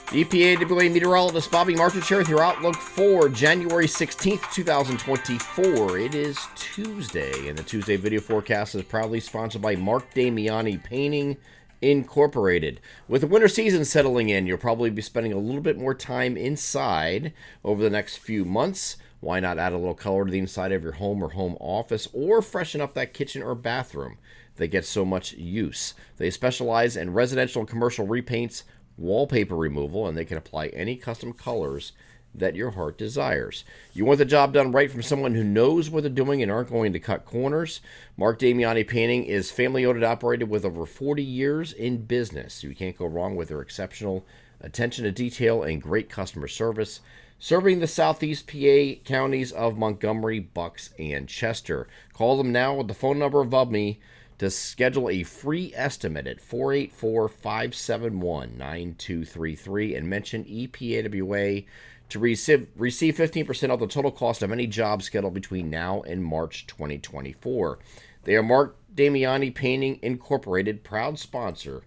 EPAWA meteorologist Bobby Martin here with your outlook for January 16th, 2024. It is Tuesday, and the Tuesday video forecast is proudly sponsored by Mark Damiani Painting Incorporated. With the winter season settling in, you'll probably be spending a little bit more time inside over the next few months. Why not add a little color to the inside of your home or home office, or freshen up that kitchen or bathroom that gets so much use? They specialize in residential and commercial repaints, wallpaper removal, and they can apply any custom colors that your heart desires. You want the job done right from someone who knows what they're doing and aren't going to cut corners. Mark Damiani Painting is family owned and operated with over 40 years in business. You can't go wrong with their exceptional attention to detail and great customer service, serving the southeast PA counties of Montgomery, Bucks, and Chester. Call them now with the phone number above me to schedule a free estimate at 484-571-9233 and mention EPAWA to receive 15% off the total cost of any job scheduled between now and March 2024. They are Mark Damiani Painting Incorporated, proud sponsor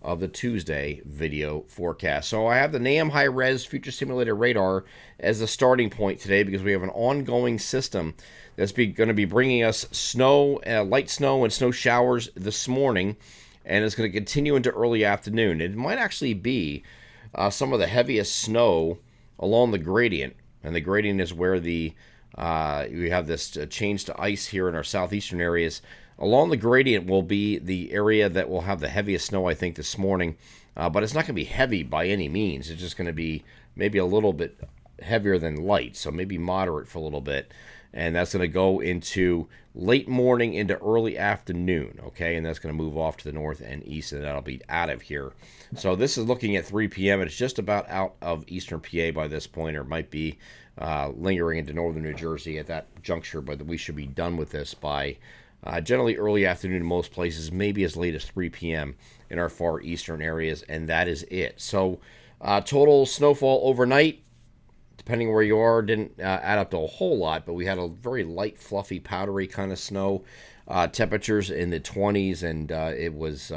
of the Tuesday video forecast. So I have the NAM high-res future simulated radar as the starting point today because we have an ongoing system that's going to be bringing us snow, light snow and snow showers this morning, and it's going to continue into early afternoon. It might actually be some of the heaviest snow along the gradient, and the gradient is where we have this change to ice here in our southeastern areas. Along the gradient will be the area that will have the heaviest snow, I think, this morning. But it's not going to be heavy by any means. It's just going to be maybe a little bit heavier than light, so maybe moderate for a little bit. And that's going to go into late morning into early afternoon, okay? And that's going to move off to the north and east, and that'll be out of here. So this is looking at 3 p.m. It's just about out of eastern PA by this point, or it might be lingering into northern New Jersey at that juncture, but we should be done with this by generally early afternoon in most places, maybe as late as 3 p.m. in our far eastern areas, and that is it. So total snowfall overnight, depending where you are, didn't add up to a whole lot, but we had a very light, fluffy, powdery kind of snow. Temperatures in the 20s, and it was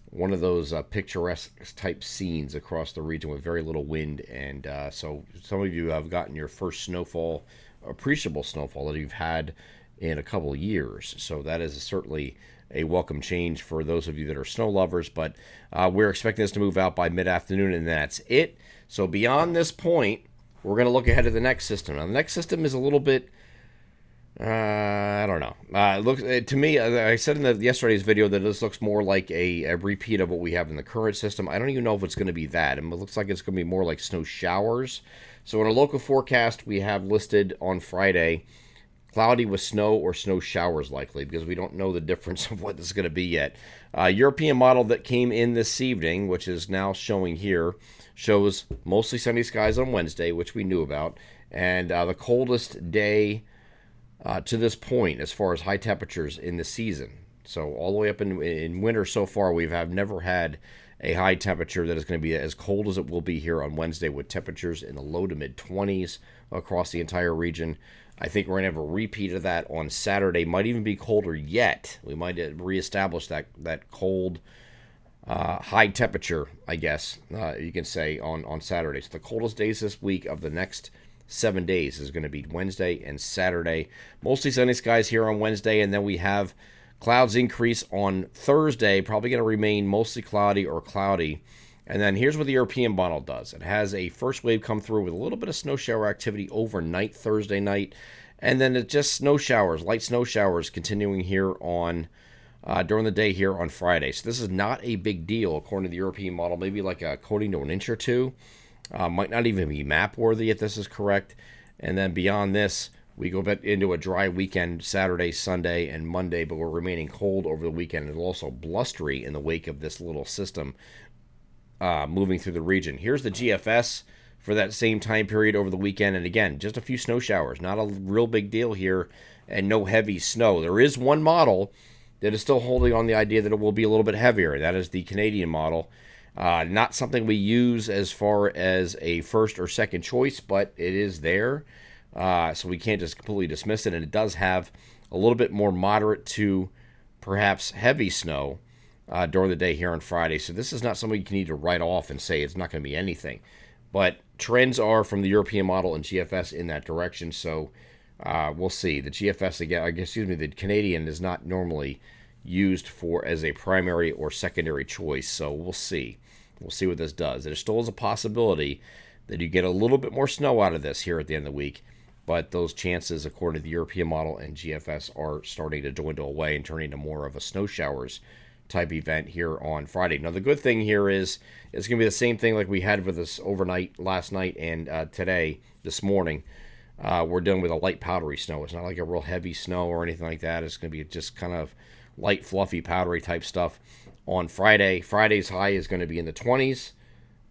one of those picturesque type scenes across the region with very little wind. And so some of you have gotten your first snowfall, appreciable snowfall that you've had in a couple of years. So that is certainly a welcome change for those of you that are snow lovers. But we're expecting this to move out by mid-afternoon, and that's it. So beyond this point, we're going to look ahead to the next system. Now, the next system is a little bit, I don't know. It looks to me, I said in yesterday's video that this looks more like a repeat of what we have in the current system. I don't even know if it's going to be that. It looks like it's going to be more like snow showers. So in a local forecast, we have listed on Friday, cloudy with snow or snow showers likely, because we don't know the difference of what this is going to be yet. European model that came in this evening, which is now showing here, shows mostly sunny skies on Wednesday, which we knew about, and the coldest day to this point as far as high temperatures in the season. So all the way up in winter so far, we have never had a high temperature that is going to be as cold as it will be here on Wednesday, with temperatures in the low to mid 20s across the entire region. I think we're going to have a repeat of that on Saturday. Might even be colder yet. We might reestablish that cold high temperature, I guess you can say, on Saturday. So the coldest days this week of the next 7 days is going to be Wednesday and Saturday. Mostly sunny skies here on Wednesday, and then we have clouds increase on Thursday, probably going to remain mostly cloudy or cloudy. And then here's what the European model does. It has a first wave come through with a little bit of snow shower activity overnight Thursday night, and then it's just snow showers, light snow showers continuing here on during the day here on Friday. So this is not a big deal according to the European model, maybe like according to an inch or two. Might not even be map worthy if this is correct. And then beyond this, we go back into a dry weekend Saturday, Sunday, and Monday, but we're remaining cold over the weekend and also blustery in the wake of this little system moving through the region. Here's the GFS for that same time period over the weekend. And again, just a few snow showers, not a real big deal here, and no heavy snow. There is one model that is still holding on the idea that it will be a little bit heavier, and that is the Canadian model. Not something we use as far as a first or second choice, but it is there. So we can't just completely dismiss it, and it does have a little bit more moderate to perhaps heavy snow during the day here on Friday. So this is not something you can need to write off and say it's not going to be anything. But trends are from the European model and GFS in that direction. So we'll see. The GFS again, excuse me, the Canadian is not normally used for as a primary or secondary choice. So we'll see. We'll see what this does. There still is a possibility that you get a little bit more snow out of this here at the end of the week, but those chances, according to the European model and GFS, are starting to dwindle away and turning into more of a snow showers type event here on Friday. Now, the good thing here is it's going to be the same thing like we had with this overnight last night and today, this morning. We're dealing with a light powdery snow. It's not like a real heavy snow or anything like that. It's going to be just kind of light, fluffy, powdery type stuff on Friday. Friday's high is going to be in the 20s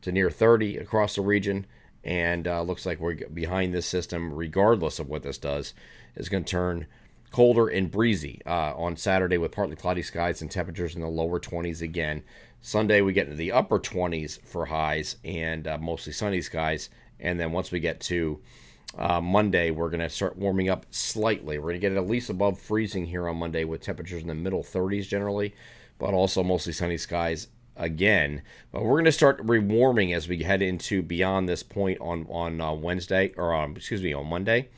to near 30 across the region. And looks like we're behind this system, regardless of what this does, is going to turn colder and breezy on Saturday with partly cloudy skies and temperatures in the lower 20s again. Sunday, we get into the upper 20s for highs and mostly sunny skies. And then once we get to Monday, we're going to start warming up slightly. We're going to get at least above freezing here on Monday with temperatures in the middle 30s generally, but also mostly sunny skies again. But we're going to start rewarming as we head into beyond this point on Wednesday, or on Monday.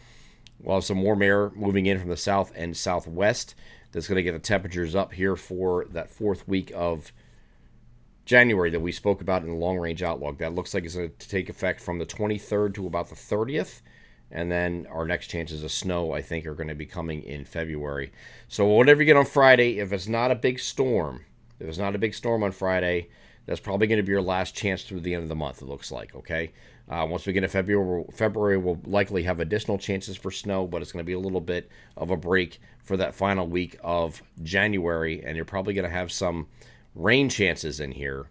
We'll have some warm air moving in from the south and southwest. That's going to get the temperatures up here for that fourth week of January that we spoke about in the long-range outlook. That looks like it's going to take effect from the 23rd to about the 30th. And then our next chances of snow, I think, are going to be coming in February. So whatever you get on Friday, if it's not a big storm, on Friday, that's probably going to be your last chance through the end of the month, it looks like, okay? Once we get to February, we'll likely have additional chances for snow, but it's going to be a little bit of a break for that final week of January, and you're probably going to have some rain chances in here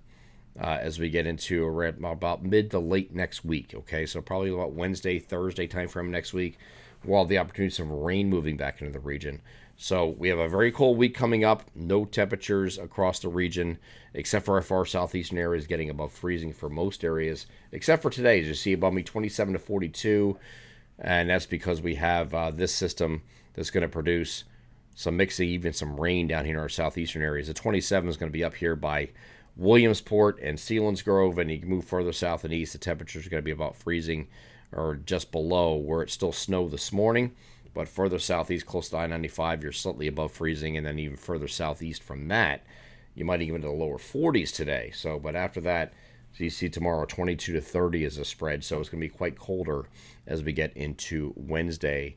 as we get into about mid to late next week, okay? So probably about Wednesday, Thursday timeframe next week, we'll have the opportunity of some rain moving back into the region. So we have a very cold week coming up. No temperatures across the region, except for our far southeastern areas getting above freezing for most areas, except for today. As you see above me, 27 to 42, and that's because we have this system that's going to produce some mixing, even some rain down here in our southeastern areas. The 27 is going to be up here by Williamsport and Selinsgrove, and you can move further south and east. The temperatures are going to be about freezing or just below where it still snowed this morning. But further southeast, close to I-95, you're slightly above freezing, and then even further southeast from that, you might even into the lower 40s today. So, but after that, so you see tomorrow, 22 to 30 is a spread. So it's going to be quite colder as we get into Wednesday,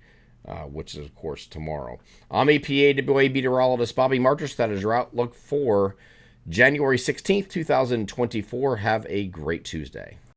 which is, of course, tomorrow. I'm EPAWA meteorologist Bobby Martis. That is your outlook for January 16th, 2024. Have a great Tuesday.